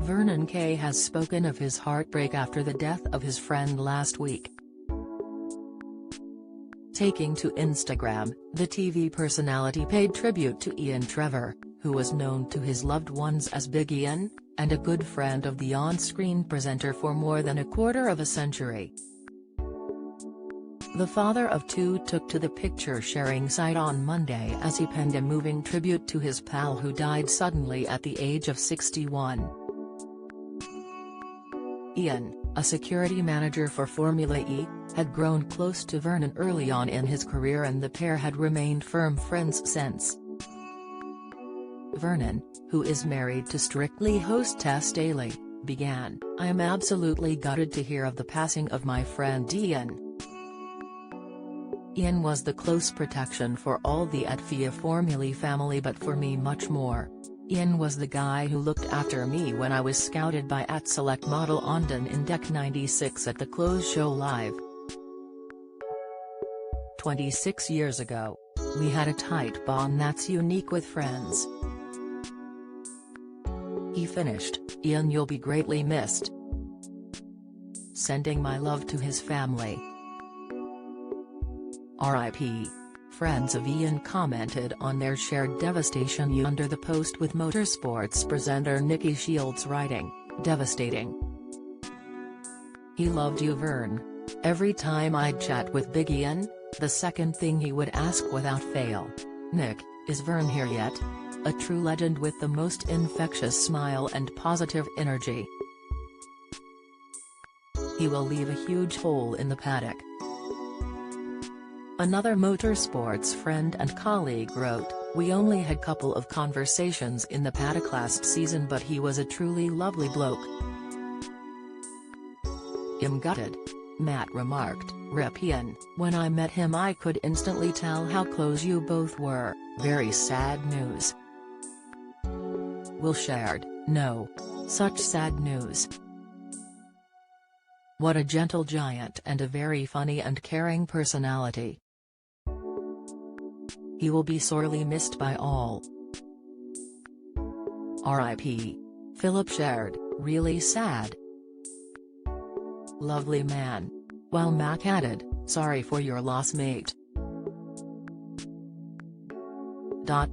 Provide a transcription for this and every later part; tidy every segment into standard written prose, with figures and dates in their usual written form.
Vernon Kay has spoken of his heartbreak after the death of his friend last week. Taking to Instagram, the TV personality paid tribute to Ian Trevor, who was known to his loved ones as Big Ian, and a good friend of the on-screen presenter for more than a quarter of a century. The father of two took to the picture-sharing site on Monday as he penned a moving tribute to his pal who died suddenly at the age of 61. Ian, a security manager for Formula E, had grown close to Vernon early on in his career and the pair had remained firm friends since. Vernon, who is married to Strictly host Tess Daly, began, "I am absolutely gutted to hear of the passing of my friend Ian. Ian was the close protection for all the FIA Formula family, but for me much more. Ian was the guy who looked after me when I was scouted by @select model Ondon in Deck 96 at the Close Show Live. 26 years ago. We had a tight bond that's unique with friends." He finished, "Ian, you'll be greatly missed. Sending my love to his family. R.I.P. Friends of Ian commented on their shared devastation under the post, with motorsports presenter Nikki Shields writing, "Devastating. He loved you, Vern. Every time I'd chat with Big Ian, the second thing he would ask without fail, 'Nick, is Vern here yet?' A true legend with the most infectious smile and positive energy. He will leave a huge hole in the paddock." Another motorsports friend and colleague wrote, "We only had couple of conversations in the paddock last season, but he was a truly lovely bloke. I'm gutted." Matt remarked, "Rip Ian, when I met him I could instantly tell how close you both were, very sad news." Will shared, "No. Such sad news. What a gentle giant and a very funny and caring personality. He will be sorely missed by all. R.I.P. Philip shared, "Really sad. Lovely man." While Mac added, "Sorry for your loss, mate."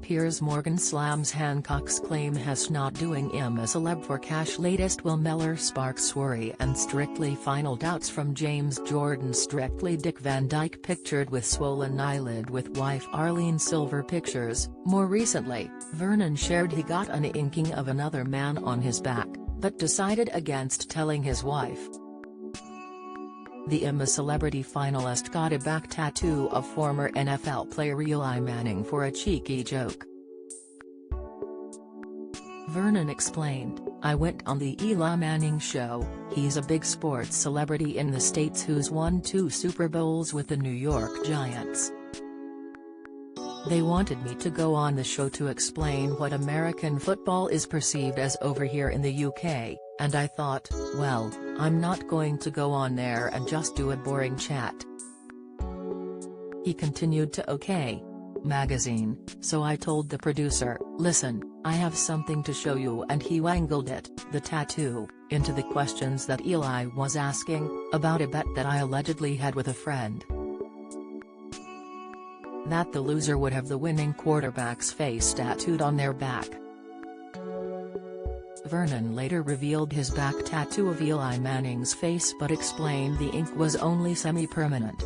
Piers Morgan slams Hancock's claim has not doing him a celeb for cash. Latest Will Mellor sparks worry and Strictly final doubts from James Jordan. Strictly Dick Van Dyke pictured with swollen eyelid with wife Arlene Silver pictures. More recently, Vernon shared he got an inkling of another man on his back, but decided against telling his wife. The I'm a Celebrity finalist got a back tattoo of former NFL player Eli Manning for a cheeky joke. Vernon explained, "I went on the Eli Manning show. He's a big sports celebrity in the States who's won 2 Super Bowls with the New York Giants. They wanted me to go on the show to explain what American football is perceived as over here in the UK, and I thought, well, I'm not going to go on there and just do a boring chat." He continued to OK! Magazine, "So I told the producer, listen, I have something to show you, and he wangled it, the tattoo, into the questions that Eli was asking, about a bet that I allegedly had with a friend. That the loser would have the winning quarterback's face tattooed on their back." Vernon later revealed his back tattoo of Eli Manning's face but explained the ink was only semi-permanent.